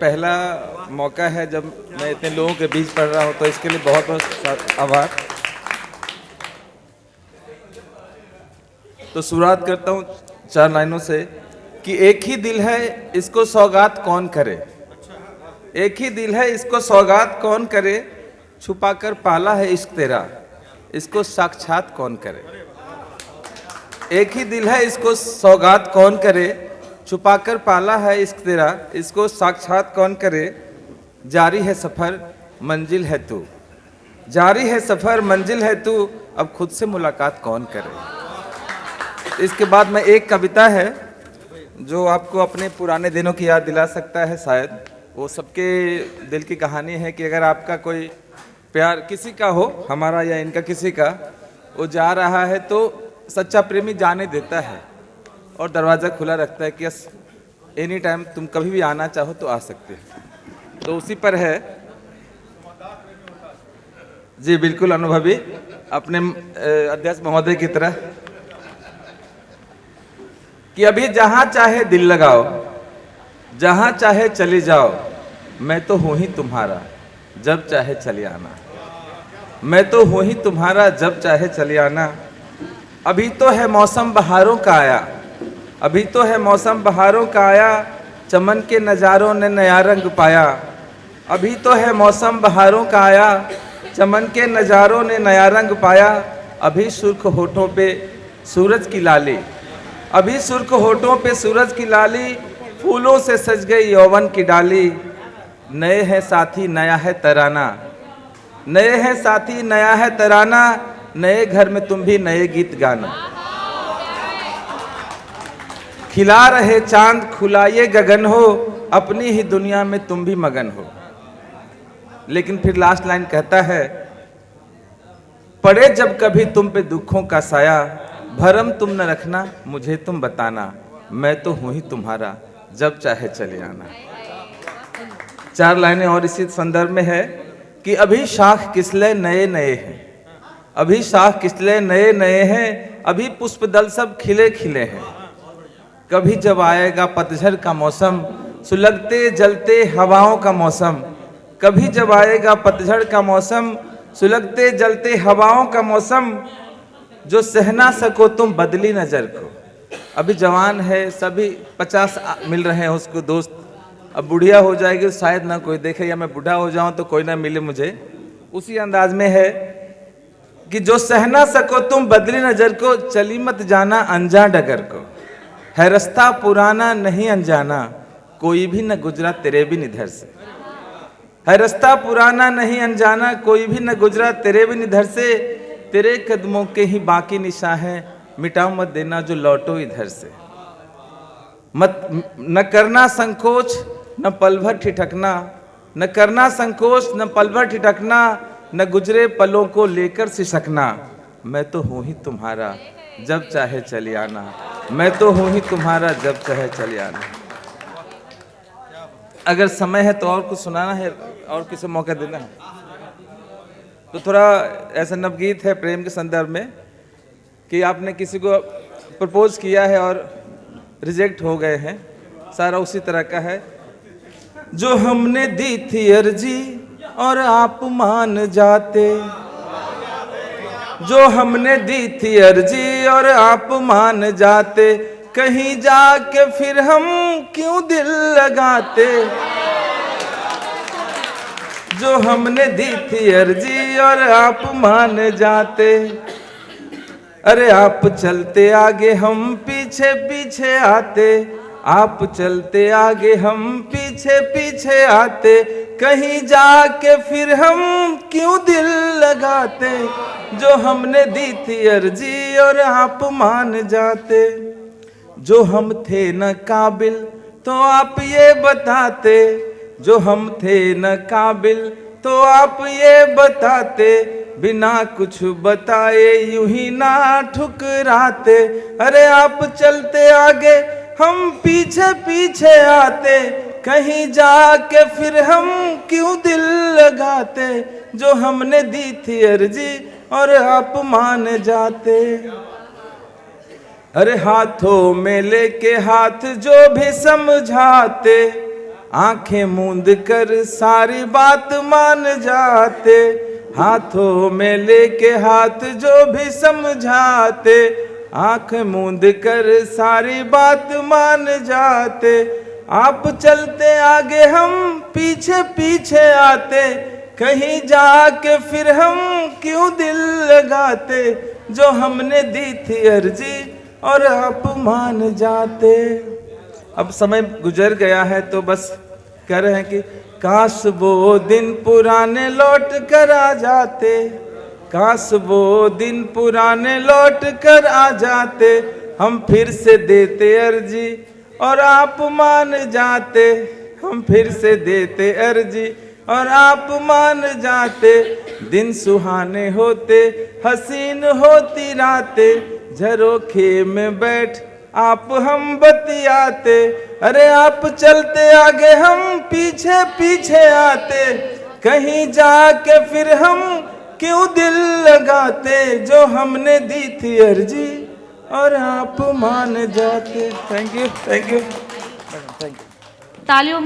पहला मौका है जब मैं इतने लोगों के बीच पढ़ रहा हूँ, तो इसके लिए बहुत बहुत आभार। तो शुरुआत करता हूँ 4 लाइनों से कि एक ही दिल है इसको सौगात कौन करे, एक ही दिल है इसको सौगात कौन करे, छुपाकर पाला है इश्क तेरा, इसको साक्षात कौन करे। एक ही दिल है इसको सौगात कौन करे, छुपाकर पाला है इश्क तेरा, इसको साक्षात कौन करे। जारी है सफ़र मंजिल है तू, जारी है सफ़र मंजिल है तू, अब खुद से मुलाकात कौन करे। इसके बाद में एक कविता है जो आपको अपने पुराने दिनों की याद दिला सकता है शायद। वो सबके दिल की कहानी है कि अगर आपका कोई प्यार किसी का हो, हमारा या इनका किसी का, वो जा रहा है तो सच्चा प्रेमी जाने देता है और दरवाज़ा खुला रखता है कि यस एनी टाइम तुम कभी भी आना चाहो तो आ सकते हो। तो उसी पर है जी, बिल्कुल अनुभवी अपने अध्यक्ष महोदय की तरह कि अभी जहाँ चाहे दिल लगाओ, जहाँ चाहे चले जाओ, मैं तो हूँ ही तुम्हारा जब चाहे चले आना, मैं तो हूँ ही तुम्हारा जब चाहे चले आना। अभी तो है मौसम बहारों का आया, अभी तो है मौसम बहारों का आया, चमन के नज़ारों ने नया रंग पाया। अभी तो है मौसम बहारों का आया, चमन के नज़ारों ने नया रंग पाया। अभी सुर्ख होठों पे सूरज की लाली, अभी सुर्ख होठों पे सूरज की लाली, फूलों से सज गई यौवन की डाली। नए हैं साथी नया है तराना, नए हैं साथी नया है तराना, नए घर में तुम भी नए गीत गाना। खिला रहे चांद खुला ये गगन हो, अपनी ही दुनिया में तुम भी मगन हो। लेकिन फिर लास्ट लाइन कहता है, पड़े जब कभी तुम पे दुखों का साया, भरम तुम न रखना मुझे तुम बताना, मैं तो हूँ ही तुम्हारा जब चाहे चले आना। 4 लाइनें और इसी संदर्भ में है कि अभी शाख किसले नए नए हैं, अभी शाख किसले नए नए हैं, अभी पुष्पदल सब खिले खिले हैं। कभी जब आएगा पतझड़ का मौसम, सुलगते जलते हवाओं का मौसम, कभी जब आएगा पतझड़ का मौसम, सुलगते जलते हवाओं का मौसम, जो सह ना सको तुम बदली नजर को। अभी जवान है, सभी 50 मिल रहे हैं उसको दोस्त, अब बुढ़िया हो जाएगी तो शायद ना कोई देखे, या मैं बूढ़ा हो जाऊं तो कोई ना मिले मुझे। उसी अंदाज में है कि जो सह ना सको तुम बदली नजर को, चली मत जाना अनजान डगर को। है रास्ता पुराना नहीं अनजाना, कोई भी न गुजरा तेरे बिन इधर से। है रास्ता पुराना नहीं अनजाना, कोई भी न गुजरा तेरे बिन इधर से। तेरे कदमों के ही बाकी निशान है, मिटाओ मत देना जो लौटो इधर से। मत न करना संकोच न पल भर ठिठकना, न करना संकोच न पल भर ठिठकना, न गुजरे पलों को लेकर सिसकना। मैं तो हूँ ही तुम्हारा जब चाहे चले आना, मैं तो हूँ ही तुम्हारा जब चाहे चले आना। अगर समय है तो और कुछ सुनाना है और किसी मौका देना है तो थोड़ा ऐसा नवगीत है प्रेम के संदर्भ में कि आपने किसी को प्रपोज किया है और रिजेक्ट हो गए हैं, सारा उसी तरह का है। जो हमने दी थी अर्जी और आप मान जाते, जो हमने दी थी अर्जी और आप मान जाते, कहीं जाके फिर हम क्यों दिल लगाते। जो हमने दी थी अर्जी और आप मान जाते, अरे आप चलते आगे हम पीछे पीछे आते, आप चलते आगे हम पीछे पीछे आते, कहीं जाके फिर हम क्यों दिल लगाते। जो हमने दी थी अर्जी और आप मान जाते, जो हम थे न काबिल तो आप ये बताते, जो हम थे न काबिल तो आप ये बताते, बिना कुछ बताए यूं ही ना ठुकराते। अरे आप चलते आगे हम पीछे पीछे आते, कहीं जाके फिर हम क्यों दिल लगाते। जो हमने दी थी अर्जी और आप मान जाते। अरे हाथों में लेके हाथ जो भी समझाते, आंखें मूंद कर सारी बात मान जाते, हाथों में लेके हाथ जो भी समझाते, आंख मूंद कर सारी बात मान जाते। आप चलते आगे हम पीछे पीछे आते, कहीं जाके फिर हम क्यों दिल लगाते, जो हमने दी थी अर्जी और आप मान जाते। अब समय गुजर गया है तो बस कह रहे हैं कि काश वो दिन पुराने लौट कर आ जाते, काश वो दिन पुराने लौट कर आ जाते, हम फिर से देते अर्जी और आप मान जाते, हम फिर से देते अर्जी और आप मान जाते। दिन सुहाने होते, हसीन होती रातें, झरोखे में बैठ आप हम बतियाते, अरे आप चलते आगे हम पीछे पीछे आते, कहीं जाके फिर हम क्यों दिल लगाते, जो हमने दी थी अर्जी और आप मान जाते। Thank you, thank you, thank you. तालियों